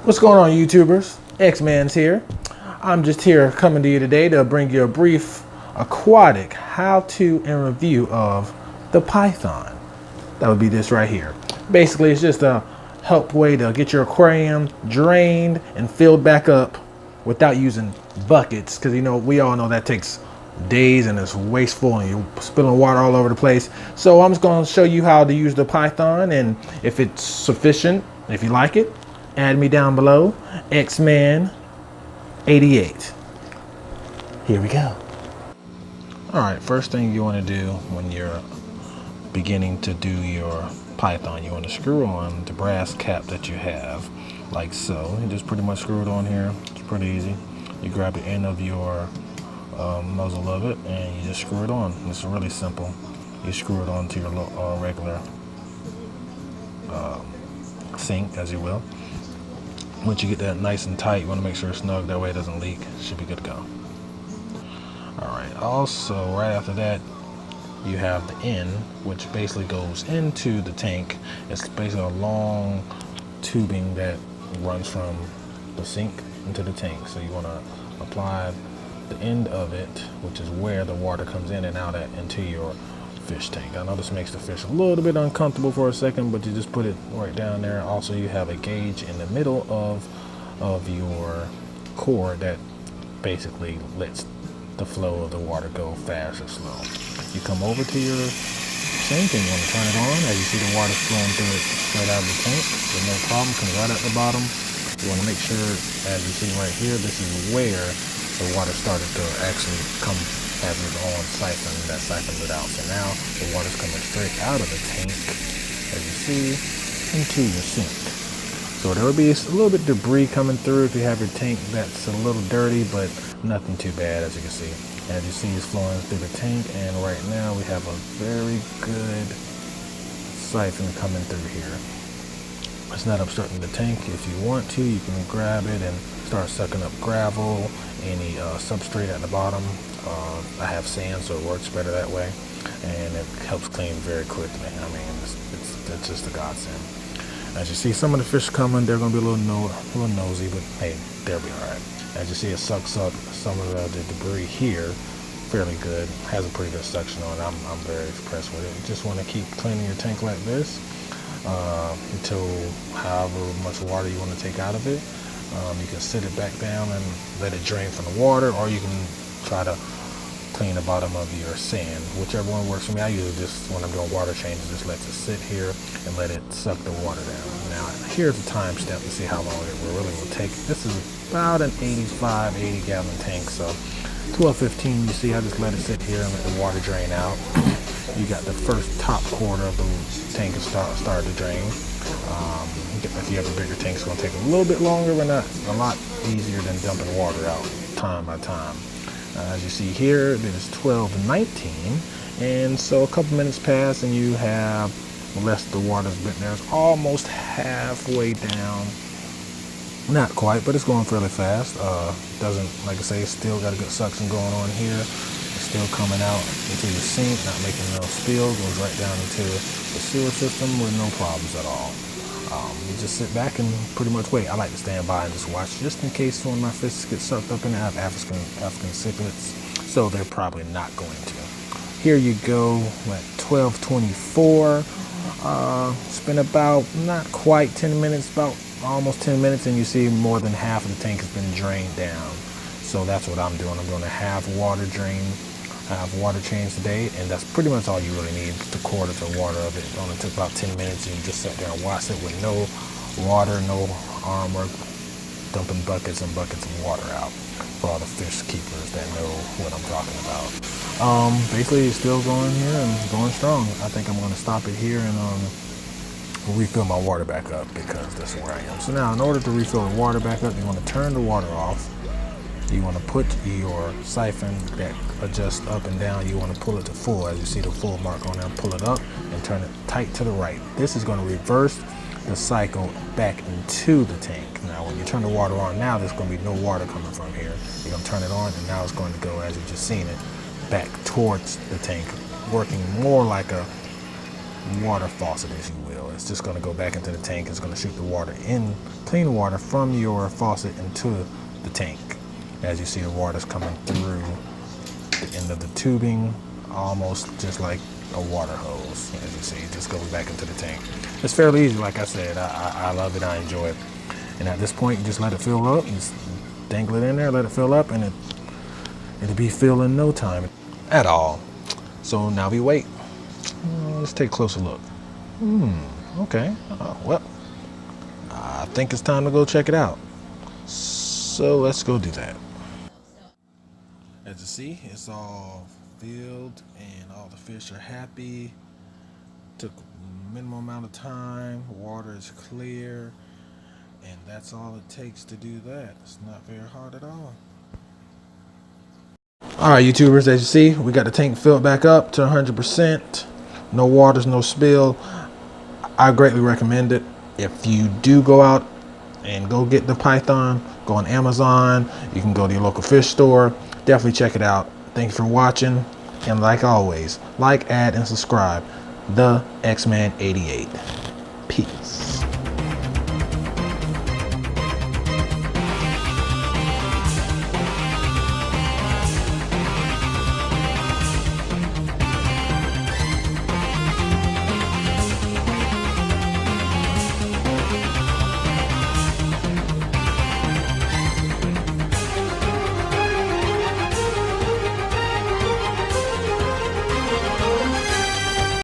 What's going on, YouTubers? X-Man's here. I'm just here coming to you today to bring you a brief aquatic how-to and review of the Python. That would be this right here. Basically, it's just a help way to get your aquarium drained and filled back up without using buckets, because we all know that takes days and it's wasteful and you're spilling water all over the place. So I'm just going to show you how to use the Python, and if it's sufficient, if you like it, add me down below, Xman88. Here we go. All right, first thing you want to do when you're beginning to do your Python, you want to screw on the brass cap that you have, like so. You just pretty much screw it on here. It's pretty easy. You grab the end of your muzzle of it and you just screw it on. It's really simple. You screw it onto your regular sink, as you will. Once you get that nice and tight, you want to make sure it's snug, that way it doesn't leak. Should be good to go. Alright, also right after that you have the end, which basically goes into the tank. It's basically a long tubing that runs from the sink into the tank. So you want to apply the end of it, which is where the water comes in and out into your fish tank. I know this makes the fish a little bit uncomfortable for a second, but you just put it right down there. Also, you have a gauge in the middle of your cord that basically lets the flow of the water go fast or slow. You come over to your sink and you want to turn it on. As you see, the water flowing through it straight out of the tank with no problem. Comes right at the bottom. You want to make sure, as you see right here, this is where the water started to actually come as its own siphon. That siphoned it out. So now the water's coming straight out of the tank, as you see, into your sink. So there will be a little bit of debris coming through if you have your tank that's a little dirty, but nothing too bad, as you can see. As you see, it's flowing through the tank, and right now we have a very good siphon coming through here. It's not obstructing the tank. If you want to, you can grab it and start sucking up gravel, any substrate at the bottom. I have sand, so it works better that way, and it helps clean very quickly. I mean, it's just a godsend. As you see, some of the fish coming, they're going to be a little nosy, but hey, they'll be all right. As you see, it sucks up some of the debris here fairly good. Has a pretty good suction on it. I'm very impressed with it. You just want to keep cleaning your tank like this until however much water you want to take out of it. You can sit it back down and let it drain from the water, or you can try to clean the bottom of your sand. Whichever one works for me. I usually just, when I'm doing water changes, just let it sit here and let it suck the water down. Now, here's the time step to see how long it really will take. This is about an 80 gallon tank, so 12:15, you see I just let it sit here and let the water drain out. You got the first top quarter of the tank is started to drain. If you have a bigger tank, it's going to take a little bit longer, but not a lot easier than dumping water out time by time. As you see here, it is 12:19, and so a couple minutes pass and you have less of the water's been there. It's almost halfway down. Not quite, but it's going fairly fast. Doesn't, like I say, it's still got a good suction going on here. It's still coming out into your sink, not making no spill. Goes right down into the sewer system with no problems at all. You just sit back and pretty much wait. I like to stand by and just watch, just in case one of my fish gets sucked up in it. I have African cichlids, so they're probably not going to. Here you go at 12:24. It's been about not quite 10 minutes, about almost 10 minutes, and you see more than half of the tank has been drained down. So that's what I'm doing. I'm doing a half water change today, and that's pretty much all you really need, the quarter to water of it. It only took about 10 minutes, and you just sat there and watched it with no water, no arm work, dumping buckets and buckets of water out for all the fish keepers that know what I'm talking about. Basically, it's still going here and going strong. I think I'm going to stop it here and refill my water back up, because that's where I am. So now, in order to refill the water back up, you want to turn the water off. You want to put your siphon that adjusts up and down, you want to pull it to full. As you see the full mark on there, pull it up and turn it tight to the right. This is going to reverse the cycle back into the tank. Now, when you turn the water on, now there's going to be no water coming from here. You're going to turn it on, and now it's going to go, as you've just seen it, back towards the tank, working more like a water faucet, if you will. It's just going to go back into the tank. It's going to shoot the water in, clean water from your faucet into the tank. As you see, the water's coming through the end of the tubing, almost just like a water hose. As you see, it just goes back into the tank. It's fairly easy, like I said. I love it. I enjoy it. And at this point, you just let it fill up. You just dangle it in there, let it fill up, and it'll be filled in no time at all. So now we wait. Let's take a closer look. Okay. Well, I think it's time to go check it out. So let's go do that. As you see, it's all filled and all the fish are happy. Took a minimum amount of time. Water is clear. And that's all it takes to do that. It's not very hard at all. Alright, YouTubers, as you see, we got the tank filled back up to 100%. No waters, no spill. I greatly recommend it. If you do go out and go get the Python, go on Amazon. You can go to your local fish store. Definitely check it out. Thanks for watching. And like always, like, add, and subscribe. The X-Man 88. Peace.